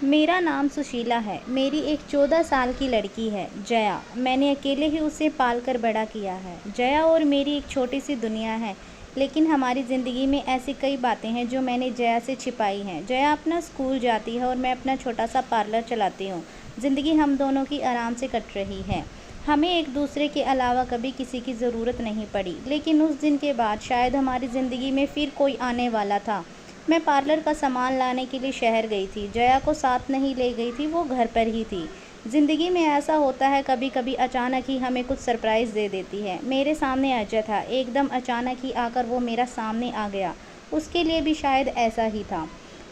मेरा नाम सुशीला है। मेरी एक 14 साल की लड़की है, जया। मैंने अकेले ही उसे पाल कर बड़ा किया है। जया और मेरी एक छोटी सी दुनिया है, लेकिन हमारी ज़िंदगी में ऐसी कई बातें हैं जो मैंने जया से छिपाई हैं। जया अपना स्कूल जाती है और मैं अपना छोटा सा पार्लर चलाती हूँ। ज़िंदगी हम दोनों की आराम से कट रही है। हमें एक दूसरे के अलावा कभी किसी की ज़रूरत नहीं पड़ी, लेकिन उस दिन के बाद शायद हमारी ज़िंदगी में फिर कोई आने वाला था। मैं पार्लर का सामान लाने के लिए शहर गई थी। जया को साथ नहीं ले गई थी, वो घर पर ही थी। ज़िंदगी में ऐसा होता है, कभी कभी अचानक ही हमें कुछ सरप्राइज़ दे देती है। मेरे सामने अजय था, एकदम अचानक ही आकर वो मेरा सामने आ गया। उसके लिए भी शायद ऐसा ही था।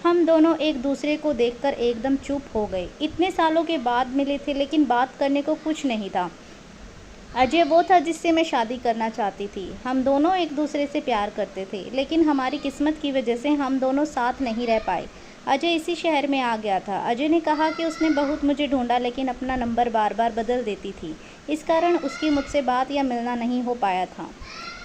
हम दोनों एक दूसरे को देखकर एकदम चुप हो गए। इतने सालों के बाद मिले थे, लेकिन बात करने को कुछ नहीं था। अजय वो था जिससे मैं शादी करना चाहती थी। हम दोनों एक दूसरे से प्यार करते थे, लेकिन हमारी किस्मत की वजह से हम दोनों साथ नहीं रह पाए। अजय इसी शहर में आ गया था। अजय ने कहा कि उसने बहुत मुझे ढूंढा, लेकिन अपना नंबर बार बार बदल देती थी। इस कारण उसकी मुझसे बात या मिलना नहीं हो पाया था।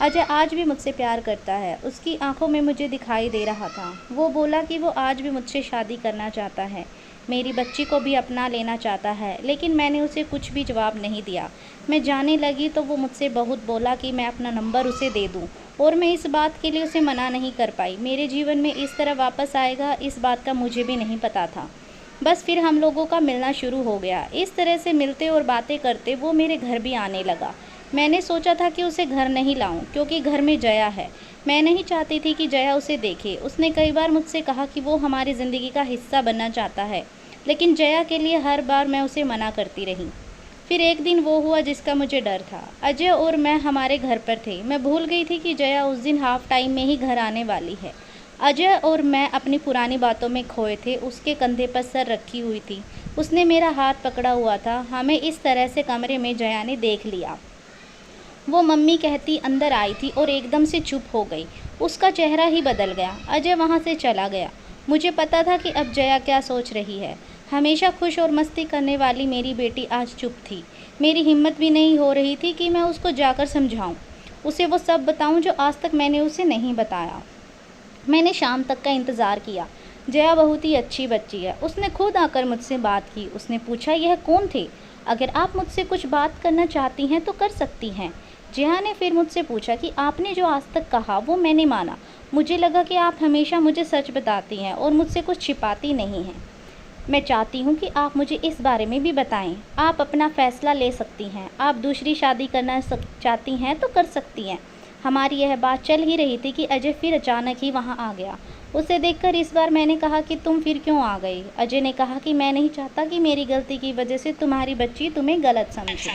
अजय आज भी मुझसे प्यार करता है, उसकी आंखों में मुझे दिखाई दे रहा था। वो बोला कि वो आज भी मुझसे शादी करना चाहता है, मेरी बच्ची को भी अपना लेना चाहता है, लेकिन मैंने उसे कुछ भी जवाब नहीं दिया। मैं जाने लगी तो वो मुझसे बहुत बोला कि मैं अपना नंबर उसे दे दूं, और मैं इस बात के लिए उसे मना नहीं कर पाई। मेरे जीवन में इस तरह वापस आएगा, इस बात का मुझे भी नहीं पता था। बस फिर हम लोगों का मिलना शुरू हो गया। इस तरह से मिलते और बातें करते वो मेरे घर भी आने लगा। मैंने सोचा था कि उसे घर नहीं लाऊं, क्योंकि घर में जया है। मैं नहीं चाहती थी कि जया उसे देखे। उसने कई बार मुझसे कहा कि वो हमारी ज़िंदगी का हिस्सा बनना चाहता है, लेकिन जया के लिए हर बार मैं उसे मना करती रही। फिर एक दिन वो हुआ जिसका मुझे डर था। अजय और मैं हमारे घर पर थे। मैं भूल गई थी कि जया उस दिन हाफ टाइम में ही घर आने वाली है। अजय और मैं अपनी पुरानी बातों में खोए थे। उसके कंधे पर सर रखी हुई थी, उसने मेरा हाथ पकड़ा हुआ था। हमें इस तरह से कमरे में जया ने देख लिया। वो मम्मी कहती अंदर आई थी और एकदम से चुप हो गई। उसका चेहरा ही बदल गया। अजय वहाँ से चला गया। मुझे पता था कि अब जया क्या सोच रही है। हमेशा खुश और मस्ती करने वाली मेरी बेटी आज चुप थी। मेरी हिम्मत भी नहीं हो रही थी कि मैं उसको जाकर समझाऊं, उसे वो सब बताऊं जो आज तक मैंने उसे नहीं बताया। मैंने शाम तक का इंतज़ार किया। जया बहुत ही अच्छी बच्ची है। उसने खुद आकर मुझसे बात की। उसने पूछा, यह कौन थे? अगर आप मुझसे कुछ बात करना चाहती हैं तो कर सकती हैं। जया ने फिर मुझसे पूछा कि आपने जो आज तक कहा वो मैंने माना। मुझे लगा कि आप हमेशा मुझे सच बताती हैं और मुझसे कुछ छिपाती नहीं हैं। मैं चाहती हूँ कि आप मुझे इस बारे में भी बताएं। आप अपना फ़ैसला ले सकती हैं। आप दूसरी शादी करना चाहती हैं तो कर सकती हैं। हमारी यह बात चल ही रही थी कि अजय फिर अचानक ही वहाँ आ गया। उसे देखकर इस बार मैंने कहा कि तुम फिर क्यों आ गई? अजय ने कहा कि मैं नहीं चाहता कि मेरी गलती की वजह से तुम्हारी बच्ची तुम्हें गलत समझे,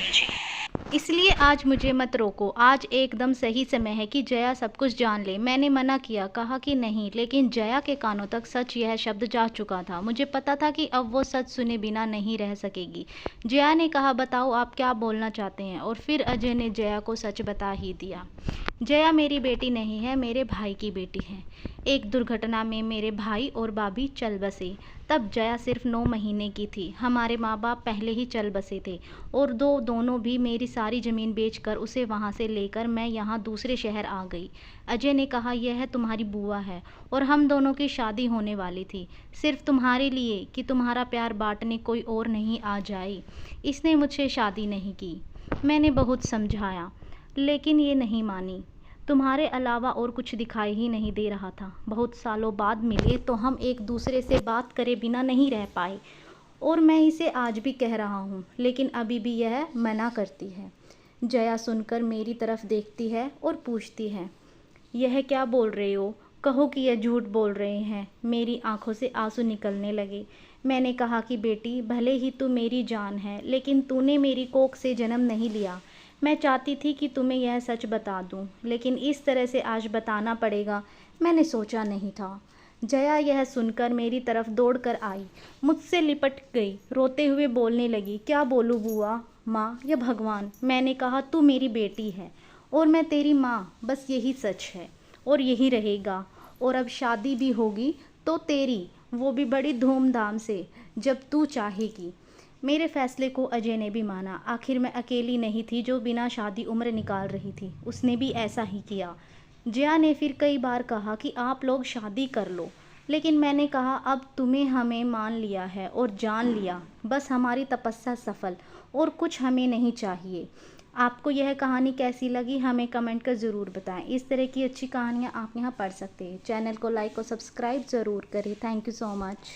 इसलिए आज मुझे मत रोको। आज एकदम सही समय है कि जया सब कुछ जान ले। मैंने मना किया, कहा कि नहीं, लेकिन जया के कानों तक सच यह शब्द जा चुका था। मुझे पता था कि अब वो सच सुने बिना नहीं रह सकेगी। जया ने कहा, बताओ आप क्या बोलना चाहते हैं? और फिर अजय ने जया को सच बता ही दिया। जया मेरी बेटी नहीं है, मेरे भाई की बेटी है। एक दुर्घटना में मेरे भाई और भाभी चल बसे। तब जया सिर्फ 9 महीने की थी। हमारे माँ बाप पहले ही चल बसे थे, और दोनों भी मेरी सारी ज़मीन बेचकर उसे वहाँ से लेकर मैं यहाँ दूसरे शहर आ गई। अजय ने कहा, यह है तुम्हारी बुआ है, और हम दोनों की शादी होने वाली थी, सिर्फ तुम्हारे लिए कि तुम्हारा प्यार बांटने कोई और नहीं आ जाए। इसने मुझसे शादी नहीं की। मैंने बहुत समझाया, लेकिन ये नहीं मानी। तुम्हारे अलावा और कुछ दिखाई ही नहीं दे रहा था। बहुत सालों बाद मिले तो हम एक दूसरे से बात करे बिना नहीं रह पाए, और मैं इसे आज भी कह रहा हूँ, लेकिन अभी भी यह मना करती है। जया सुनकर मेरी तरफ देखती है और पूछती है, यह क्या बोल रहे हो? कहो कि यह झूठ बोल रहे हैं। मेरी आंखों से आंसू निकलने लगे। मैंने कहा कि बेटी, भले ही तू मेरी जान है, लेकिन तूने मेरी कोख से जन्म नहीं लिया। मैं चाहती थी कि तुम्हें यह सच बता दूं, लेकिन इस तरह से आज बताना पड़ेगा, मैंने सोचा नहीं था। जया यह सुनकर मेरी तरफ दौड़ कर आई, मुझसे लिपट गई, रोते हुए बोलने लगी, क्या बोलूँ बुआ, माँ या भगवान? मैंने कहा, तू मेरी बेटी है और मैं तेरी माँ, बस यही सच है और यही रहेगा। और अब शादी भी होगी तो तेरी, वो भी बड़ी धूमधाम से, जब तू चाहेगी। मेरे फैसले को अजय ने भी माना। आखिर मैं अकेली नहीं थी जो बिना शादी उम्र निकाल रही थी। उसने भी ऐसा ही किया। जया ने फिर कई बार कहा कि आप लोग शादी कर लो, लेकिन मैंने कहा अब तुम्हें हमें मान लिया है और जान लिया, बस हमारी तपस्या सफल, और कुछ हमें नहीं चाहिए। आपको यह कहानी कैसी लगी हमें कमेंट कर ज़रूर बताएं। इस तरह की अच्छी कहानियाँ आप यहाँ पढ़ सकते हैं। चैनल को लाइक और सब्सक्राइब ज़रूर करें। Thank you so much.